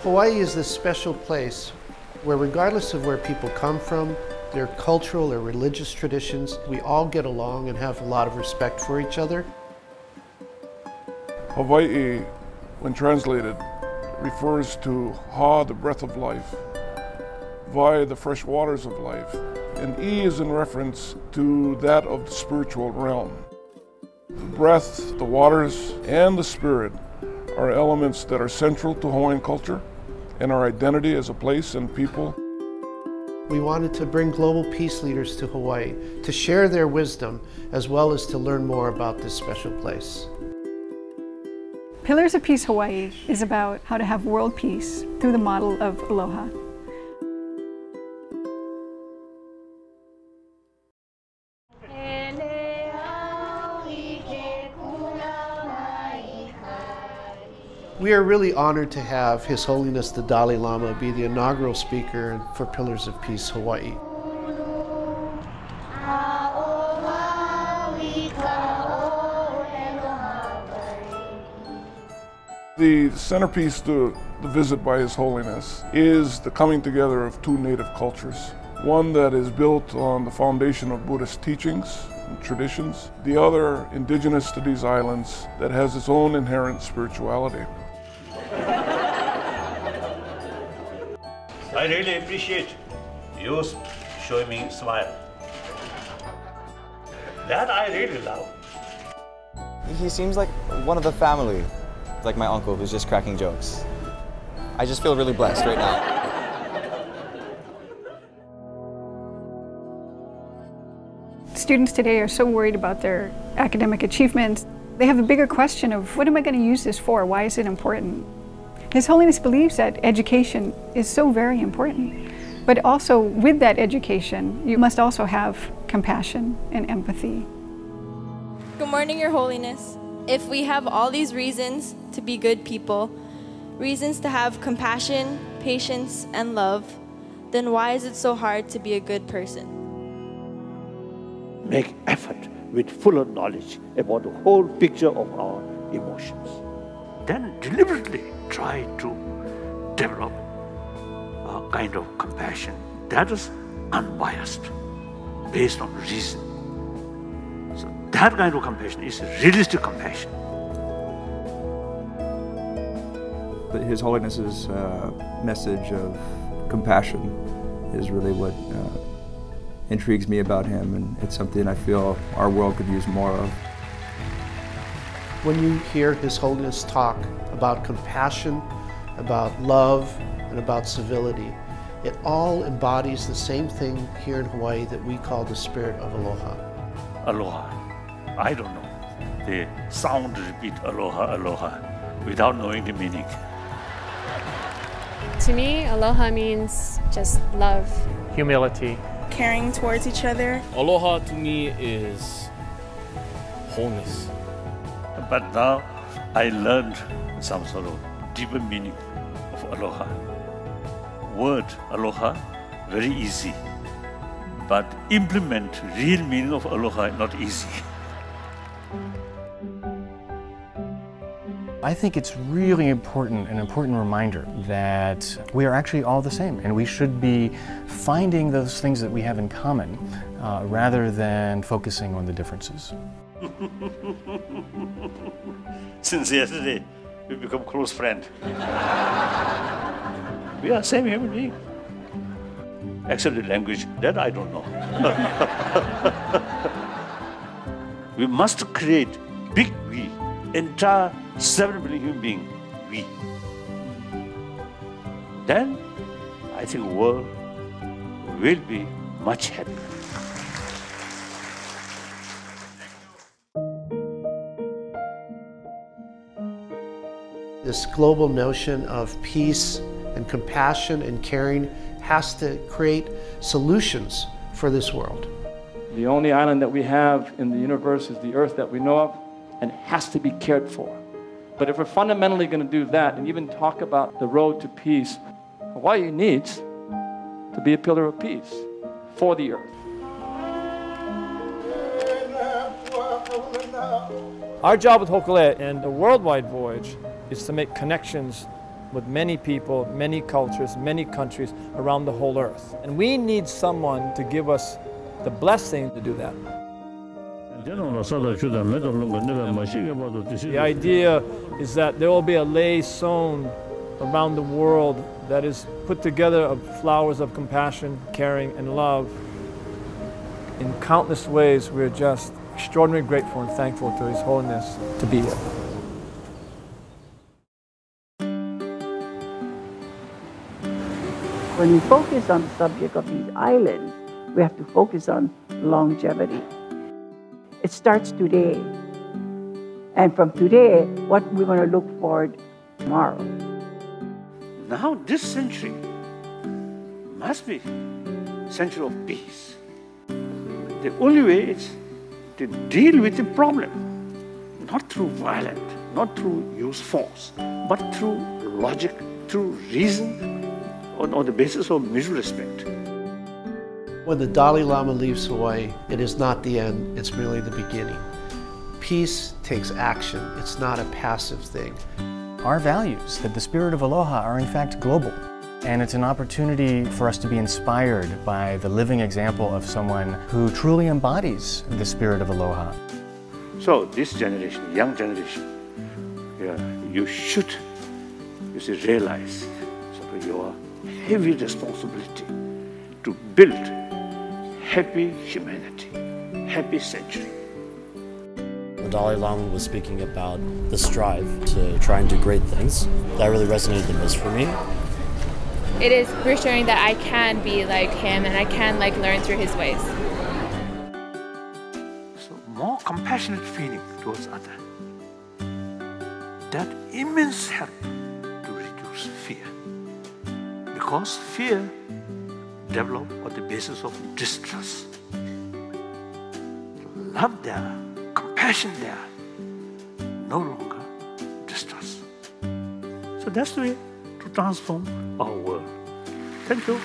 Hawaii is this special place where, regardless of where people come from, their cultural or religious traditions, we all get along and have a lot of respect for each other. Hawaii, when translated, refers to Ha, the breath of life, Vai, the fresh waters of life, and E is in reference to that of the spiritual realm. The breath, the waters, and the spirit are elements that are central to Hawaiian culture and our identity as a place and people. We wanted to bring global peace leaders to Hawaii to share their wisdom as well as to learn more about this special place. Pillars of Peace Hawaii is about how to have world peace through the model of Aloha. We are really honored to have His Holiness the Dalai Lama be the inaugural speaker for Pillars of Peace Hawaii. The centerpiece to the visit by His Holiness is the coming together of two native cultures. One that is built on the foundation of Buddhist teachings and traditions, the other indigenous to these islands that has its own inherent spirituality. I really appreciate you showing me a smile. That I really love. He seems like one of the family, like my uncle who's just cracking jokes. I just feel really blessed right now. Students today are so worried about their academic achievements. They have a bigger question of, what am I going to use this for? Why is it important? His Holiness believes that education is so very important, but also with that education, you must also have compassion and empathy. Good morning, Your Holiness. If we have all these reasons to be good people, reasons to have compassion, patience, and love, then why is it so hard to be a good person? Make effort with fuller knowledge about the whole picture of our emotions. Then deliberately try to develop a kind of compassion that is unbiased, based on reason. So that kind of compassion is a realistic compassion. His Holiness's message of compassion is really what intrigues me about him, and it's something I feel our world could use more of. When you hear His Holiness talk about compassion, about love, and about civility, it all embodies the same thing here in Hawaii that we call the spirit of Aloha. Aloha. I don't know. They sound repeat aloha, aloha, without knowing the meaning. To me, aloha means just love. Humility. Caring towards each other. Aloha to me is wholeness. But now I learned some sort of deeper meaning of aloha. Word aloha, very easy. But implement real meaning of aloha, not easy. I think it's really important, an important reminder that we are actually all the same, and we should be finding those things that we have in common rather than focusing on the differences. Since yesterday, we become close friends. We are same human being. Except the language, that I don't know. We must create big we, entire 7 billion human beings, we. Then, I think the world will be much happier. This global notion of peace and compassion and caring has to create solutions for this world. The only island that we have in the universe is the Earth that we know of, and it has to be cared for. But if we're fundamentally going to do that and even talk about the road to peace, Hawaii needs to be a pillar of peace for the Earth. Our job with Hokulea and the worldwide voyage is to make connections with many people, many cultures, many countries around the whole earth. And we need someone to give us the blessing to do that. The idea is that there will be a lei sown around the world that is put together of flowers of compassion, caring, and love. In countless ways, we're just extraordinarily grateful and thankful to His Holiness to be here. When we focus on the subject of these islands, we have to focus on longevity. It starts today. And from today, what we're going to look forward tomorrow. Now this century must be century of peace. The only way is to deal with the problem, not through violence, not through use force, but through logic, through reason, on the basis of mutual respect. When the Dalai Lama leaves Hawaii, it is not the end, it's merely the beginning. Peace takes action, it's not a passive thing. Our values, that the spirit of aloha, are in fact global. And it's an opportunity for us to be inspired by the living example of someone who truly embodies the spirit of aloha. So this generation, young generation, you should realize your heavy responsibility to build happy humanity, happy century. The Dalai Lama was speaking about the strive to try and do great things. That really resonated the most for me. It is reassuring that I can be like him and I can learn through his ways. So more compassionate feeling towards others. That immense help to reduce fear. Because fear develops on the basis of distrust. Love there, compassion there, no longer distrust. So that's the way to transform our world. Thank you.